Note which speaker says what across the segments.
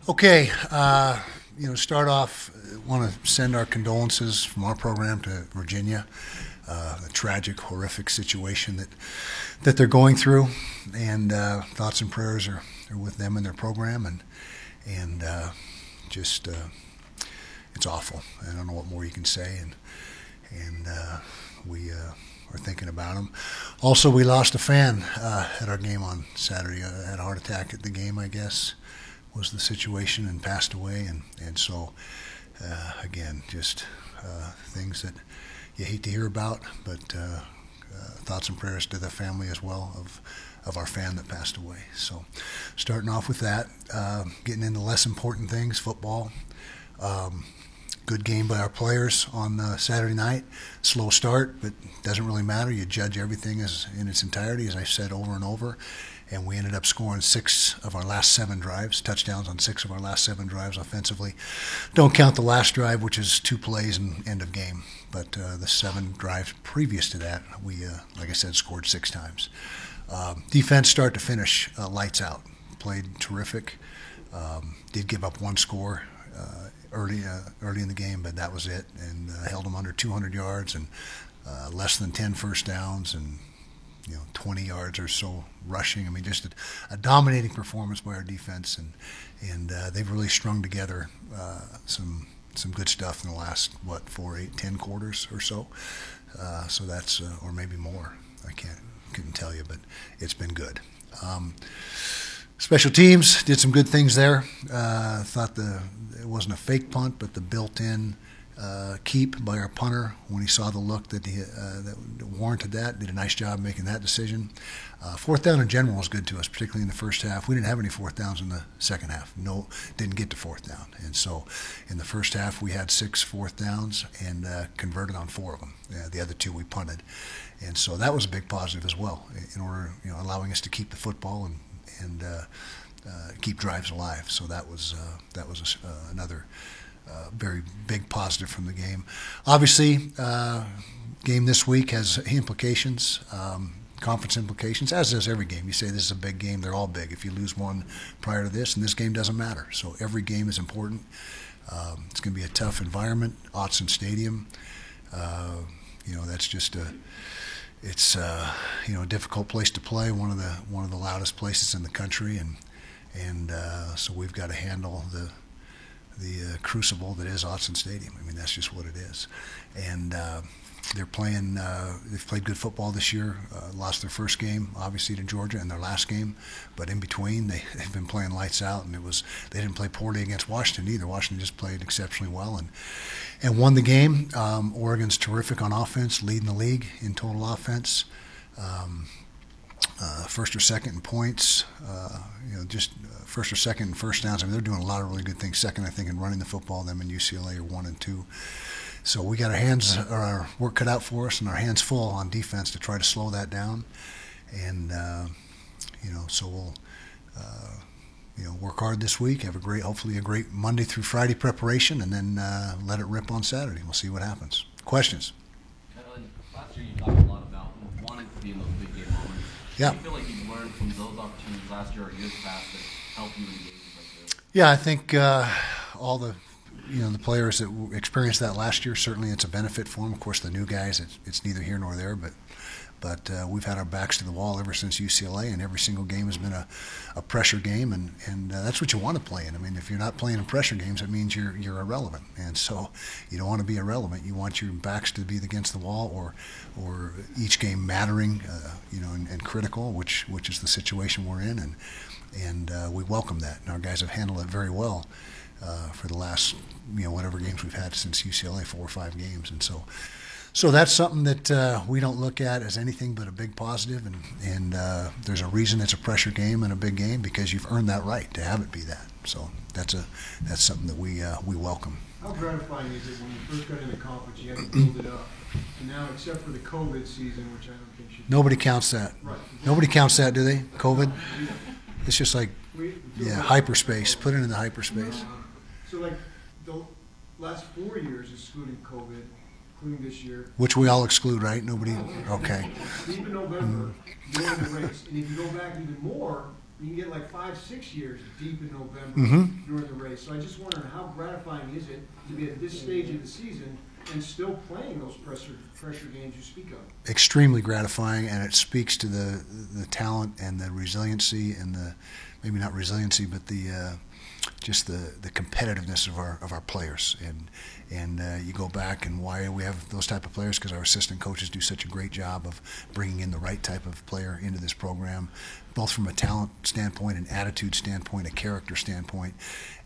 Speaker 1: Okay, start off, want to send our condolences from our program to Virginia. The tragic, horrific situation that they're going through, and thoughts and prayers are with them and their program, and just it's awful. I don't know what more you can say, and we are thinking about them. Also, we lost a fan at our game on Saturday. Had a heart attack at the game, I guess, was the situation, and passed away. And so, again, just things that you hate to hear about, but thoughts and prayers to the family as well of our fan that passed away. So, starting off with that, getting into less important things, football. Good game by our players on Saturday night. Slow start, but doesn't really matter. You judge everything as in its entirety, as I said over and over. And we ended up scoring 6 of our last 7 drives, touchdowns on 6 of our last 7 drives offensively. Don't count the last drive, which is 2 plays and end of game. But the 7 drives previous to that, we, like I said, scored 6 times. Defense, start to finish, lights out. Played terrific. Did give up 1 score early in the game, but that was it. And held them under 200 yards and less than 10 first downs and 20 yards or so rushing. I mean, just a dominating performance by our defense, and they've really strung together some good stuff in the last 4, 8, 10 quarters or so. So that's or maybe more. I couldn't tell you, but it's been good. Special teams did some good things there. Thought it wasn't a fake punt, but the built-in keep by our punter when he saw the look that warranted that. Did a nice job making that decision. 4th down in general was good to us, particularly in the first half. We didn't have any 4th downs in the second half. No, didn't get to 4th down. And so in the first half we had 6 4th downs and converted on 4 of them. The other 2 we punted. And so that was a big positive as well, in order, allowing us to keep the football and keep drives alive. So that was another very big positive from the game. Obviously, game this week has implications, conference implications, as does every game. You say this is a big game, they're all big. If you lose one prior to this, and this game doesn't matter. So every game is important. It's going to be a tough environment, Autzen Stadium. That's just it's a difficult place to play, one of the loudest places in the country, and so we've got to handle the crucible that is Autzen Stadium. I mean, that's just what it is. And they're playing. They've played good football this year. Lost their first game, obviously, to Georgia, and their last game. But in between, they've been playing lights out, and they didn't play poorly against Washington either. Washington just played exceptionally well and won the game. Oregon's terrific on offense, leading the league in total offense. First or second in points, just first or second in first downs. I mean, they're doing a lot of really good things. Second, I think, in running the football. Them and UCLA are 1 and 2. So we got our work cut out for us, and our hands full on defense to try to slow that down. And so we'll work hard this week. Have hopefully a great Monday through Friday preparation, and then let it rip on Saturday. We'll see what happens. Questions?
Speaker 2: Last year you talked a lot about wanting to be in those big game moments.
Speaker 1: Yeah.
Speaker 2: Do you feel like you've learned from those opportunities last year or years past that help you in games like this?
Speaker 1: Yeah, I think all the players that experienced that last year, certainly it's a benefit for them. Of course, the new guys, it's neither here nor there, but we've had our backs to the wall ever since UCLA, and every single game has been a pressure game, and that's what you want to play in. I mean, if you're not playing in pressure games, that means you're irrelevant, and so you don't want to be irrelevant. You want your backs to be against the wall, or each game mattering, and critical, which is the situation we're in, and we welcome that, and our guys have handled it very well for the last whatever games we've had since UCLA, 4 or 5 games, and so that's something that we don't look at as anything but a big positive, and there's a reason it's a pressure game and a big game, because you've earned that right to have it be that. So that's something that we welcome.
Speaker 3: How gratifying is it when you first got into conference, you had to build it up, and now, except for the COVID season, which I don't think should.
Speaker 1: Nobody counts that.
Speaker 3: Right.
Speaker 1: Nobody counts that, do they? COVID. It's just like hyperspace. Put it in the hyperspace.
Speaker 3: So like the last 4 years, excluding COVID, including this year.
Speaker 1: Which we all exclude, right? Nobody. Okay.
Speaker 3: Deep in November, you're in the race, and if you go back even more, you can get like 5, 6 years deep in November during the play. So I just wonder how gratifying is it to be at this stage of the season and still playing those pressure games you speak of?
Speaker 1: Extremely gratifying, and it speaks to the talent and the resiliency and the, maybe not resiliency, but the just the competitiveness of our players. And you go back, and why we have those type of players, because our assistant coaches do such a great job of bringing in the right type of player into this program, both from a talent standpoint, an attitude standpoint, a character standpoint.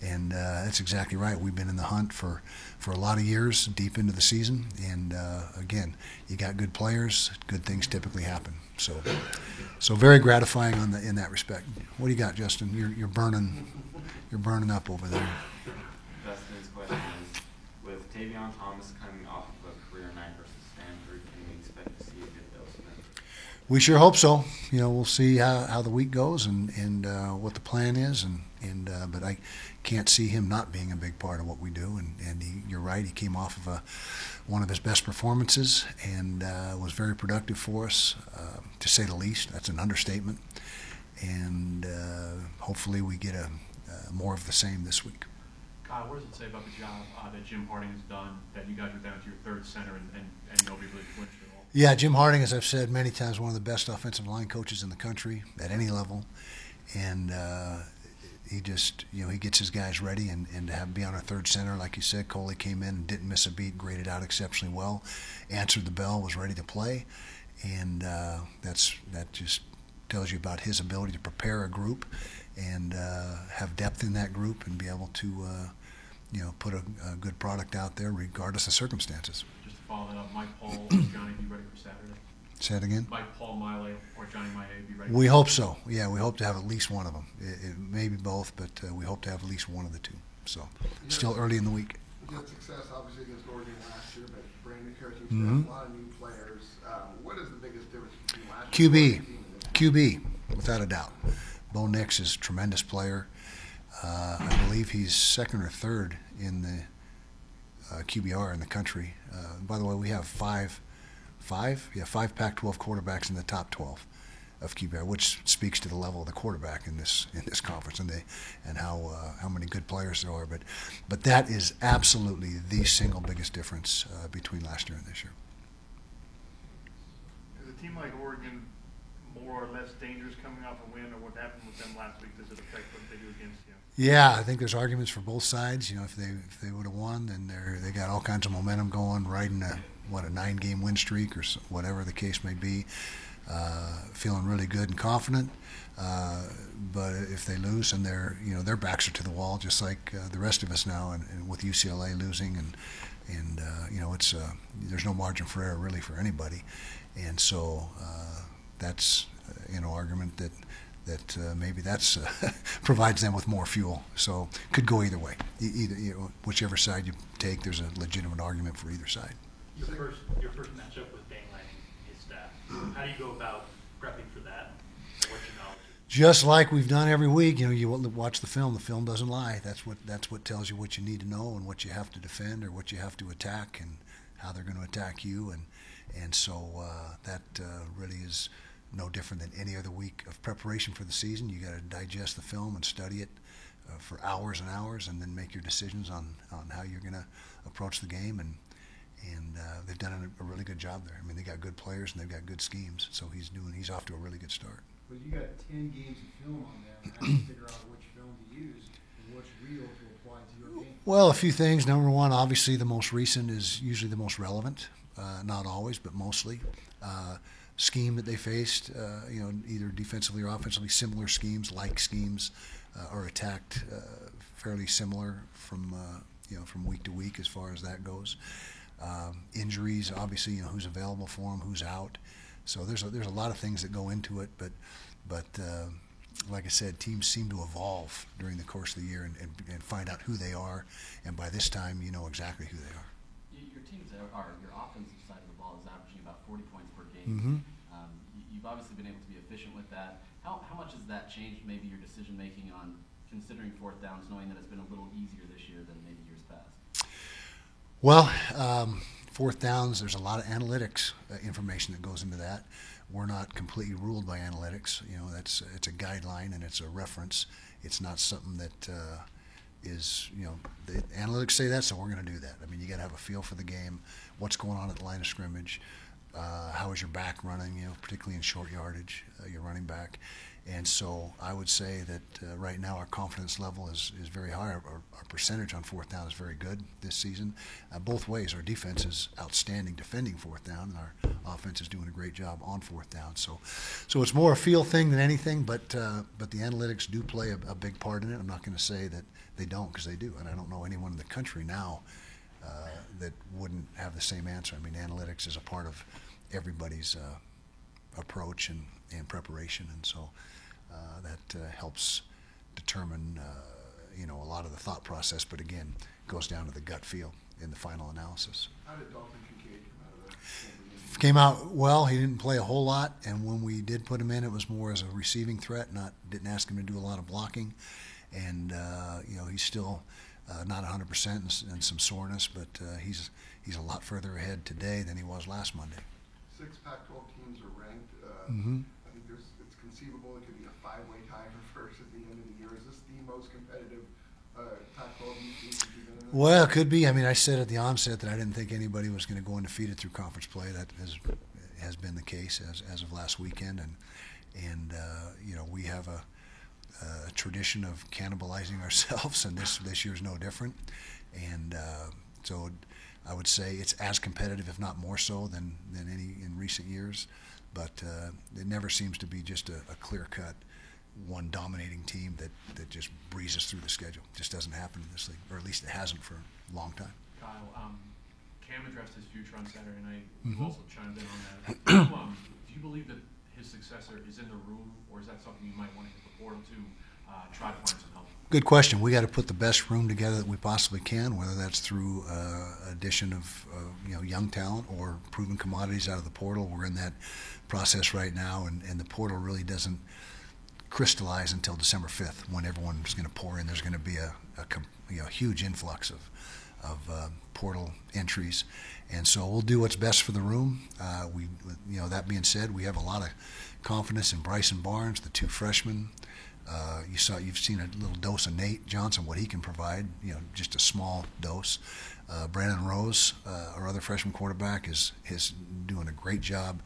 Speaker 1: And that's exactly right. We've been in the hunt for a lot of years, deep into the season. And again, you got good players, good things typically happen. So very gratifying in that respect. What do you got, Justin? You're burning up over there.
Speaker 4: Justin's question is, with Tavion Thomas coming off of a career night versus Stanford, can we expect to see a good Bill Smith?
Speaker 1: We sure hope so. We'll see how the week goes and what the plan is, but I can't see him not being a big part of what we do. And you're right, he came off of one of his best performances and was very productive for us, to say the least. That's an understatement. And hopefully we get more of the same this week.
Speaker 5: Kyle, what does it say about the job that Jim Harding has done, that you guys are down to your third center and nobody really flinched at all?
Speaker 1: Yeah, Jim Harding, as I've said many times, one of the best offensive line coaches in the country at any level. And he just, he gets his guys ready, and to be on our third center, like you said, Coley came in and didn't miss a beat, graded out exceptionally well, answered the bell, was ready to play. And that just tells you about his ability to prepare a group and have depth in that group and be able to put a good product out there regardless of circumstances.
Speaker 5: Just to follow that up, Mike Paul or Johnny be ready for Saturday?
Speaker 1: Say it again?
Speaker 5: Mike Paul Miley or Johnny Maillet be ready?
Speaker 1: We hope so. Yeah, we hope to have at least one of them. It may be both, but we hope to have at least one of the two. So still early in the week.
Speaker 6: You had success, obviously, against Oregon last year, but brand new coaching staff,
Speaker 1: Mm-hmm.
Speaker 6: a lot of new players. What is the biggest difference between last year and
Speaker 1: QB, without a doubt. Bo Nix is a tremendous player. I believe he's second or third in the QBR in the country. By the way, we have five Pac-12 quarterbacks in the top 12 of QBR, which speaks to the level of the quarterback in this conference and how many good players there are. But that is absolutely the single biggest difference between last year and this year.
Speaker 7: Is a team like Oregon more or less dangerous coming off a win, or what happened with them last week? Does it affect what they do against you?
Speaker 1: Yeah, I think there's arguments for both sides. If they would have won, then they got all kinds of momentum going, riding a 9-game win streak or whatever the case may be, feeling really good and confident. But if they lose, and their backs are to the wall, just like the rest of us now, and with UCLA losing, and it's there's no margin for error really for anybody, and so that's argument that maybe that's provides them with more fuel. So could go either way. Either whichever side you take, there's a legitimate argument for either side.
Speaker 8: Your first matchup with Dane Lanning, his staff. How do you go about prepping for that? What's your knowledge?
Speaker 1: Just like we've done every week, you watch the film. The film doesn't lie. That's what tells you what you need to know and what you have to defend or what you have to attack and how they're going to attack you. And so that really is no different than any other week of preparation for the season. You got to digest the film and study it for hours and hours, and then make your decisions on how you're going to approach the game. And they've done a really good job there. I mean, they got good players and they've got good schemes. So he's off to a really good start.
Speaker 3: But you got 10 games of film on there, and how do you figure out which film to use and what's real to apply to your game?
Speaker 1: Well, a few things. Number one, obviously the most recent is usually the most relevant. Not always, but mostly. Scheme that they faced, either defensively or offensively, similar schemes, are attacked fairly similar from week to week as far as that goes. Injuries, obviously, who's available for them, who's out. So there's a lot of things that go into it, but like I said, teams seem to evolve during the course of the year and find out who they are, and by this time you know exactly who they are.
Speaker 2: Your teams your offensive side of the ball is averaging about 40 points per game.
Speaker 1: Mm-hmm.
Speaker 2: You've obviously been able to be efficient with that. How much has that changed maybe your decision making on considering fourth downs, knowing that it's been a little easier this year than maybe years past?
Speaker 1: Well, fourth downs, there's a lot of analytics information that goes into that. We're not completely ruled by analytics. It's a guideline and it's a reference. It's not something that is, the analytics say that, so we're going to do that. I mean, you got to have a feel for the game, what's going on at the line of scrimmage, how is your back running, particularly in short yardage, your running back. And so I would say that right now our confidence level is very high. Our percentage on fourth down is very good this season. Both ways, our defense is outstanding defending fourth down, and our offense is doing a great job on fourth down. So it's more a feel thing than anything, but the analytics do play a big part in it. I'm not going to say that they don't, because they do. And I don't know anyone in the country now that wouldn't have the same answer. I mean, analytics is a part of everybody's approach and preparation, and so that helps determine a lot of the thought process, but again, goes down to the gut feel in the final analysis.
Speaker 6: How did Dalton Kincaid come out of that?
Speaker 1: Came out well. He didn't play a whole lot, and when we did put him in, it was more as a receiving threat. Didn't ask him to do a lot of blocking, and he's still not 100% and some soreness, but he's a lot further ahead today than he was last Monday.
Speaker 6: 6 Pac-12 teams are ranked. I think it's conceivable it could be a 5-way tie for first at the end of the year. Is this the most competitive Pac-12 you've been in?
Speaker 1: Well, it could be. I mean, I said at the onset that I didn't think anybody was going to go undefeated through conference play. That has been the case as of last weekend, and we have a tradition of cannibalizing ourselves, and this year's no different. And so I would say it's as competitive, if not more so, than any in recent years. But it never seems to be just a clear-cut, one dominating team that just breezes through the schedule. Just doesn't happen in this league, or at least it hasn't for a long time.
Speaker 5: Kyle, Cam addressed his future on Saturday night.
Speaker 1: Mm-hmm.
Speaker 5: You also chimed in on that. Do you believe that his successor is in the room, or is that something you might want to hit the portal to try to find some help?
Speaker 1: Good question. We got to put the best room together that we possibly can, whether that's through addition of young talent or proven commodities out of the portal. We're in that process right now, and the portal really doesn't crystallize until December 5th, when everyone's going to pour in. There's going to be a huge influx of portal entries, and so we'll do what's best for the room. That being said, we have a lot of confidence in Bryson Barnes, the 2 freshmen. You've seen a little dose of Nate Johnson, what he can provide, just a small dose. Brandon Rose, our other freshman quarterback, is doing a great job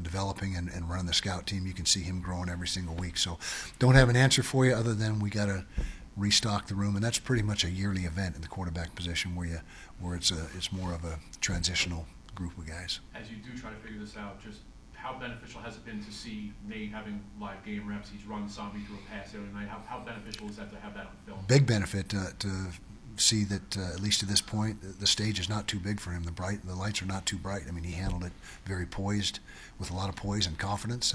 Speaker 1: developing and running the scout team. You can see him growing every single week. So don't have an answer for you other than we got to restock the room, and that's pretty much a yearly event in the quarterback position where it's more of a transitional group of guys.
Speaker 5: As you do try to figure this out, just how beneficial has it been to see Nate having live game reps? He's run Zombie through a pass the other night. How beneficial is that to have that on film?
Speaker 1: Big benefit to see that at least to this point, the stage is not too big for him. The lights are not too bright. I mean, he handled it very poised, with a lot of poise and confidence,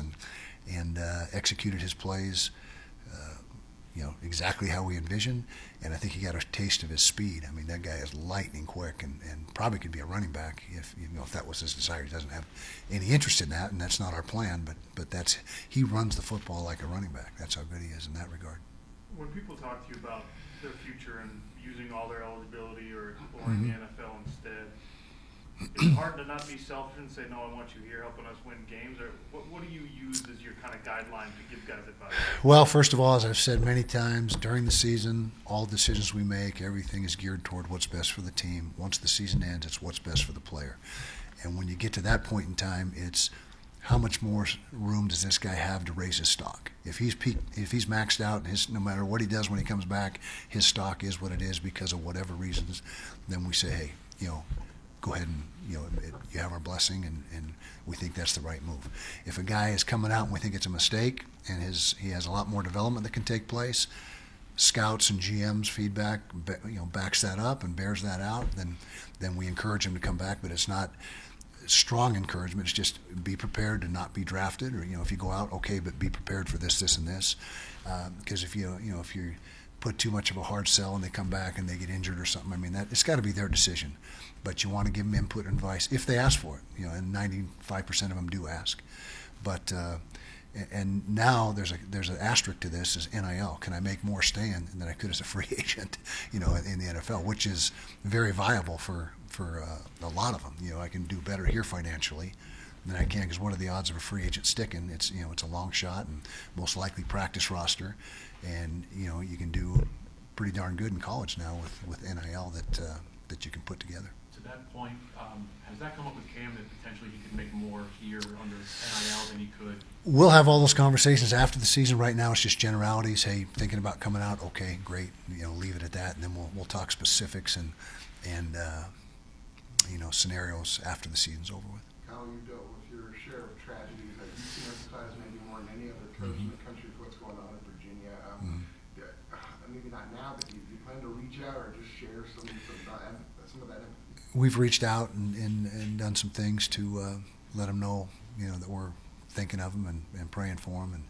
Speaker 1: and executed his plays exactly how we envisioned, and I think he got a taste of his speed. I mean, that guy is lightning quick and probably could be a running back if that was his desire. He doesn't have any interest in that, and that's not our plan, but he runs the football like a running back. That's how good he is in that regard.
Speaker 7: When people talk to you about their future and using all their eligibility or exploring the NFL instead, it's hard to not be selfish and say, no, I want you here helping us win games? Or what do you use as your kind of guideline to give guys advice?
Speaker 1: Well, first of all, as I've said many times, during the season, all decisions we make, everything is geared toward what's best for the team. Once the season ends, it's what's best for the player. And when you get to that point in time, it's how much more room does this guy have to raise his stock? If he's maxed out, and no matter what he does when he comes back, his stock is what it is because of whatever reasons, then we say, hey, go ahead and you have our blessing, and we think that's the right move. If a guy is coming out and we think it's a mistake, and he has a lot more development that can take place, scouts and GMs feedback backs that up and bears that out, then we encourage him to come back. But it's not strong encouragement. It's just be prepared to not be drafted, or if you go out, okay, but be prepared for this, this, and this, because if you put too much of a hard sell and they come back and they get injured or something, I mean, it's got to be their decision. But you want to give them input and advice if they ask for it, and 95% of them do ask. But and now there's an asterisk to this is NIL. Can I make more staying than I could as a free agent, in the NFL, which is very viable for a lot of them. I can do better here financially than I can, because what are the odds of a free agent sticking? It's it's a long shot and most likely practice roster, and you can do pretty darn good in college now with NIL that you can put together.
Speaker 5: To that point, has that come up with Cam that potentially he could make more here under NIL than he could?
Speaker 1: We'll have all those conversations after the season. Right now, it's just generalities. Hey, thinking about coming out. Okay, great. Leave it at that, and then we'll talk specifics and scenarios after the season's over with.
Speaker 6: Kyle, you've dealt with your share of tragedies that you've seen emphasized maybe more than any other coach in the country with what's going on in Virginia. Maybe not now, but do you plan to reach out or just share some of that empathy?
Speaker 1: We've reached out and done some things to let them know, that we're thinking of them and praying for them.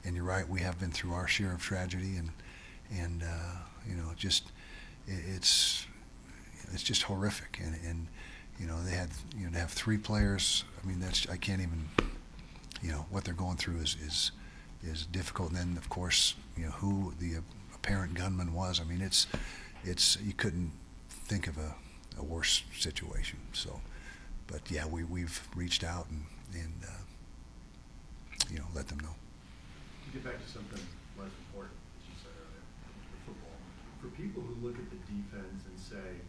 Speaker 1: And you're right, we have been through our share of tragedy, and it's just horrific. And they had to have 3 players. I mean, I can't even, what they're going through is difficult. And then of course, who the apparent gunman was. I mean, it's you couldn't think of a worse situation. So, but yeah, we've reached out and let them know.
Speaker 9: To get back to something less important, as you said earlier, for football. For people who look at the defense and say,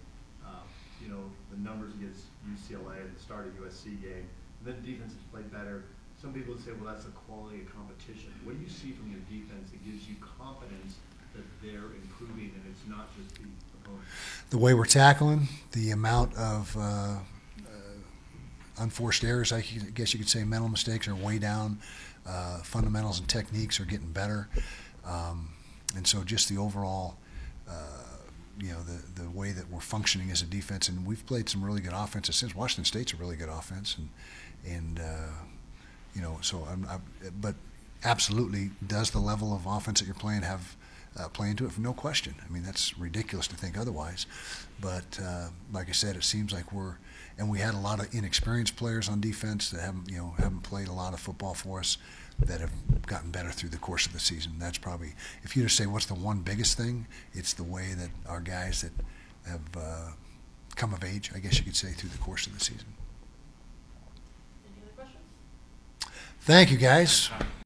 Speaker 9: the numbers against UCLA at the start of USC game, and then the defense has played better. Some people would say, well, that's the quality of competition. What do you see from your defense that gives you confidence that they're improving and it's not just the opponent?
Speaker 1: The way we're tackling, the amount of unforced errors, I guess you could say mental mistakes are way down. Fundamentals and techniques are getting better. And so just the overall, the way that we're functioning as a defense, and we've played some really good offenses since. Washington State's a really good offense, but absolutely, does the level of offense that you're playing have play into it? No question. I mean, that's ridiculous to think otherwise. But like I said, it seems like we had a lot of inexperienced players on defense that haven't played a lot of football for us, that have gotten better through the course of the season. That's probably, if you were to say what's the one biggest thing, it's the way that our guys that have come of age, I guess you could say, through the course of the season.
Speaker 10: Any other questions?
Speaker 1: Thank you, guys.